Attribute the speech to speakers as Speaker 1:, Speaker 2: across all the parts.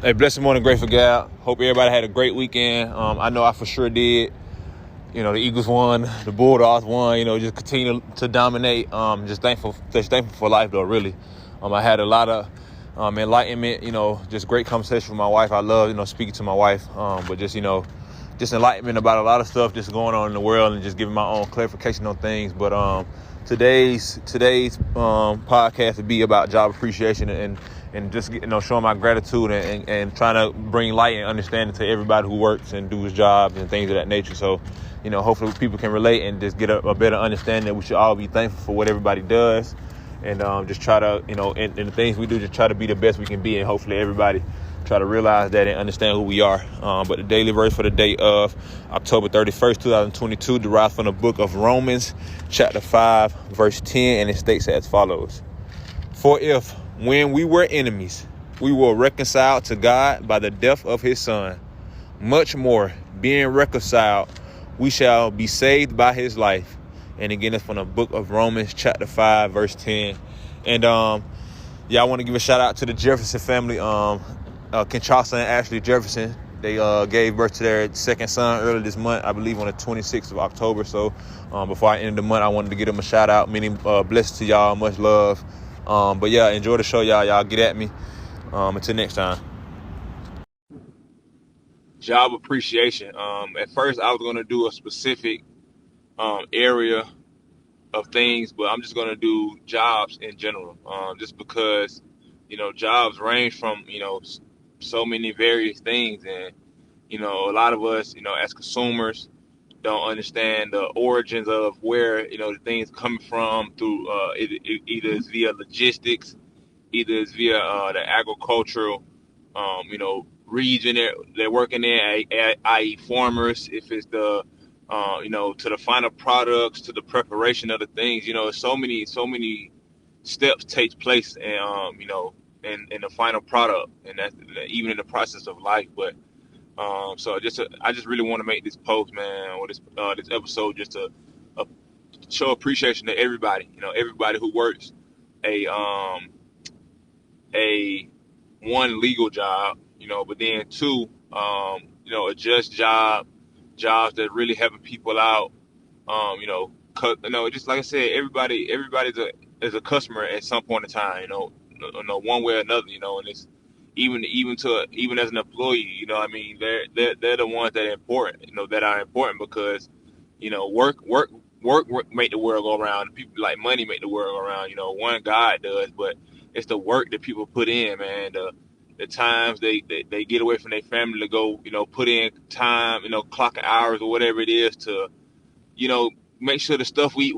Speaker 1: Hey, blessed morning, grateful gal. Hope everybody had a great weekend. I know I for sure did. You know, the Eagles won, the Bulldogs won. You know, just continue to dominate. Just thankful for life, though. Really, I had a lot of enlightenment. You know, just great conversation with my wife. I love speaking to my wife. But just enlightenment about a lot of stuff just going on in the world and just giving my own clarification on things. But today's podcast would be about job appreciation and just showing my gratitude and trying to bring light and understanding to everybody who works and do his jobs and things of that nature. So, hopefully people can relate and just get a better understanding that we should all be thankful for what everybody does, and just try to in the things we do, just try to be the best we can be, and hopefully everybody try to realize that and understand who we are. But the daily verse for the day of October 31st, 2022 derives from the book of Romans, chapter 5, verse 10, and it states as follows: For if, when we were enemies, we were reconciled to God by the death of his son, much more, being reconciled, we shall be saved by his life. And again, it's from the book of Romans, chapter 5, verse 10. And I want to give a shout out to the Jefferson family. Kinshasa and Ashley Jefferson, they gave birth to their second son earlier this month, I believe on the 26th of October. So before I end the month, I wanted to give them a shout out. Many blessings to y'all, much love. But yeah, enjoy the show, y'all. Y'all get at me. Until next time. Job appreciation. At first, I was going to do a specific area of things, but I'm just going to do jobs in general. Just because, jobs range from, so many various things. And, a lot of us, as consumers, don't understand the origins of where, the things coming from through either it's via logistics, either it's via the agricultural, region they're working in, i.e. farmers. If it's the, to the final products, to the preparation of the things, so many steps takes place, and in the final product, and that's even in the process of life. But so I just really want to make this post, man, or this episode, just to uh, show appreciation to everybody, everybody who works a a one legal job, but then two, a just jobs that really helping people out. Just like I said, everybody's is a customer at some point in time, one way or another, and it's even as an employee, I mean, they're the ones that are important, because, work make the world go around. People like money make the world go around. One God does, but it's the work that people put in, man. The times they get away from their family to go, put in time, clock hours or whatever it is to, make sure the stuff we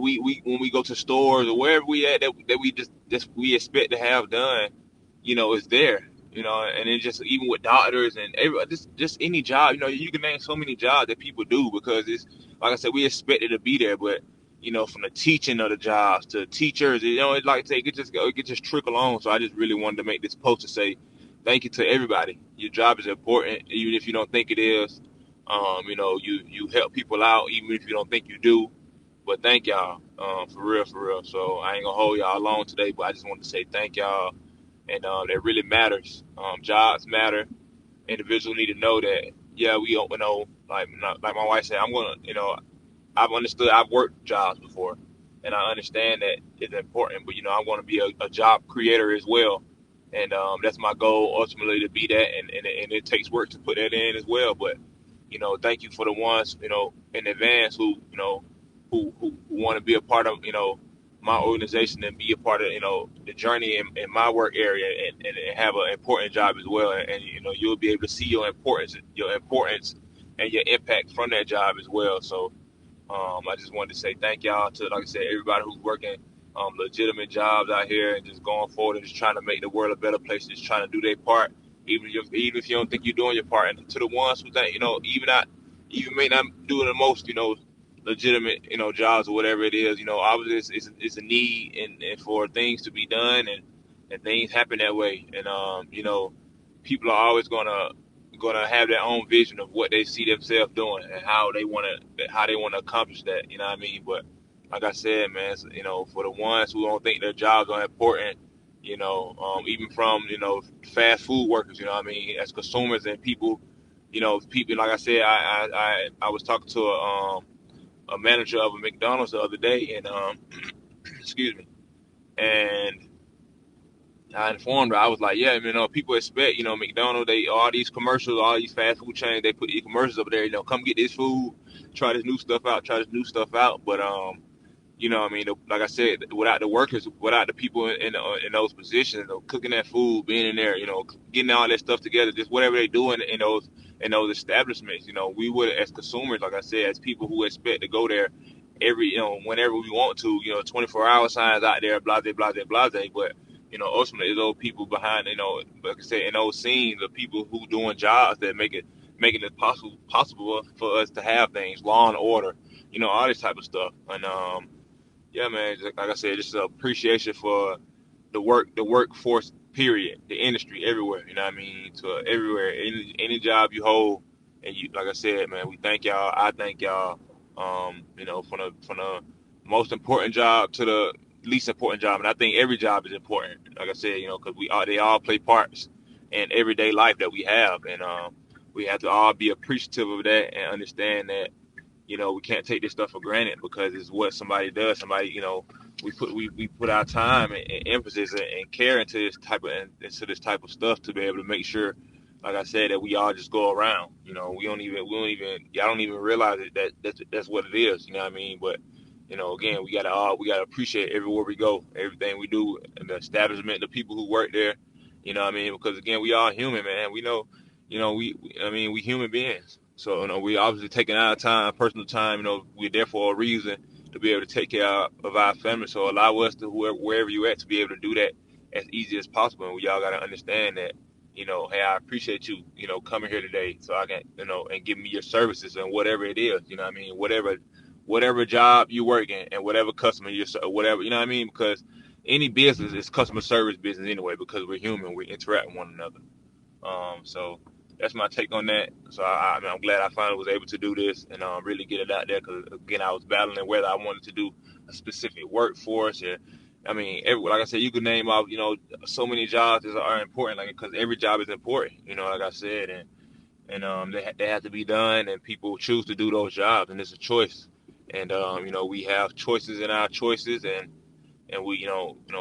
Speaker 1: when we go to stores or wherever we at that we just we expect to have done, is there. And it just, even with doctors and just any job, you can name so many jobs that people do, because it's like I said, we expect it to be there. But from the teaching of the jobs to teachers, it's like it could just trickle on. So I just really wanted to make this post to say thank you to everybody. Your job is important, even if you don't think it is. You help people out, even if you don't think you do. But thank y'all, for real, for real. So I ain't gonna hold y'all long today, but I just wanted to say thank y'all, and that really matters. Jobs matter. Individuals need to know that. Yeah, we don't like my wife said. I've understood. I've worked jobs before, and I understand that it's important. But I want to be a job creator as well, and that's my goal ultimately, to be that. And it takes work to put that in as well. But thank you for the ones in advance who want to be a part of my organization and be a part of the journey in my work area, and have an important job as well. And you'll be able to see your importance and your impact from that job as well. So I just wanted to say thank y'all to, like I said, everybody who's working legitimate jobs out here and just going forward and just trying to make the world a better place, just trying to do their part, even if you don't think you're doing your part. And to the ones who think even may not do the most legitimate jobs or whatever it is, obviously it's a need and for things to be done, and things happen that way. And people are always gonna have their own vision of what they see themselves doing and how they want to accomplish that. But like I said, man, for the ones who don't think their jobs are important, even from, fast food workers, as consumers and people, people, like I said, I was talking to a manager of a McDonald's the other day, and excuse me, and I informed her. I was like, yeah, people expect, McDonald's, they all these commercials, all these fast food chains, they put these commercials up there, come get this food, try this new stuff out, try this new stuff out. But like I said, without the workers, without the people in those positions, cooking that food, being in there, getting all that stuff together, just whatever they do in those establishments, we would, as consumers, like I said, as people who expect to go there whenever we want to, 24-hour signs out there, blase, blase, blase. But ultimately, those people behind, like I said, in those scenes, the people who doing jobs that making it possible for us to have things, law and order, all this type of stuff. And yeah, man, like I said, just appreciation for the workforce, period, the industry, everywhere. You know what I mean? To everywhere, any job you hold, and you, like I said, man, we thank y'all. I thank y'all. From the most important job to the least important job, and I think every job is important. Like I said, because they all play parts in everyday life that we have, and we have to all be appreciative of that and understand that we can't take this stuff for granted because it's what somebody does. Somebody, we put our time and emphasis and care into this type of stuff to be able to make sure, like I said, that we all just go around. Y'all don't even realize it, that's what it is. You know what I mean? But again, we gotta appreciate everywhere we go, everything we do, and the establishment, the people who work there. You know what I mean? Because again, we all human, man. We know, we human beings. So we obviously taking our time, personal time. We're there for a reason to be able to take care of our family. So allow us to wherever you at to be able to do that as easy as possible. And we all gotta understand that. Hey, I appreciate you, coming here today, so I can, and give me your services and whatever it is. You know what I mean? Whatever job you work in and whatever customer whatever, you know what I mean? Because any business is customer service business anyway, because we're human, we interact with one another. So that's my take on that. So I'm glad I finally was able to do this and really get it out there, because again, I was battling whether I wanted to do a specific workforce. And like I said, you could name off, so many jobs that are important, like, because every job is important, like I said, and they have to be done, and people choose to do those jobs, and it's a choice. And we have choices in our choices, and we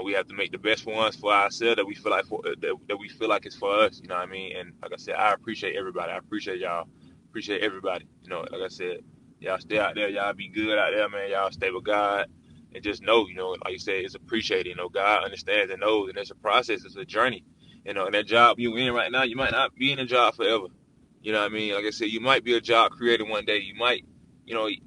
Speaker 1: we have to make the best ones for ourselves that we feel like that we feel like it's for us. You know what I mean? And like I said, I appreciate everybody. I appreciate y'all. Appreciate everybody. Like I said, y'all stay out there. Y'all be good out there, man. Y'all stay with God. And just know, like you said, it's appreciated. God understands and knows, and it's a process. It's a journey. And that job you in right now, you might not be in a job forever. You know what I mean? Like I said, you might be a job creator one day. You might,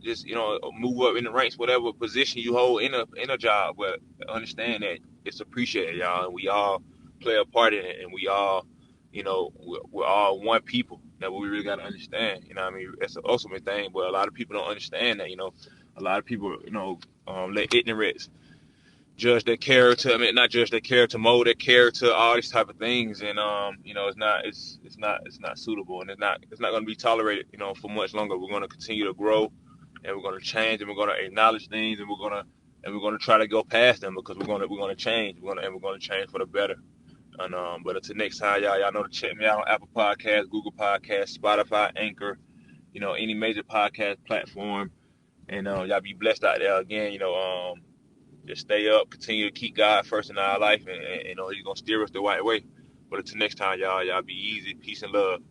Speaker 1: just move up in the ranks, whatever position you hold in a job. But understand that it's appreciated, y'all, and we all play a part in it, and we all, we're all one people. That what we really got to understand. You know what I mean? That's the ultimate thing, but a lot of people don't understand that. A lot of people, let ignorance judge their character. I mean, not judge their character, mold their character, all these type of things, and it's not suitable, and it's not going to be tolerated, for much longer. We're going to continue to grow, and we're going to change, and we're going to acknowledge things, and we're going to try to go past them, because we're going to change, we're going to change for the better. And but until next time, y'all know to check me out on Apple Podcasts, Google Podcasts, Spotify, Anchor, any major podcast platform, and y'all be blessed out there. Again, just stay up, continue to keep God first in our life, and He's gonna steer us the right way. But until next time, y'all be easy, peace and love.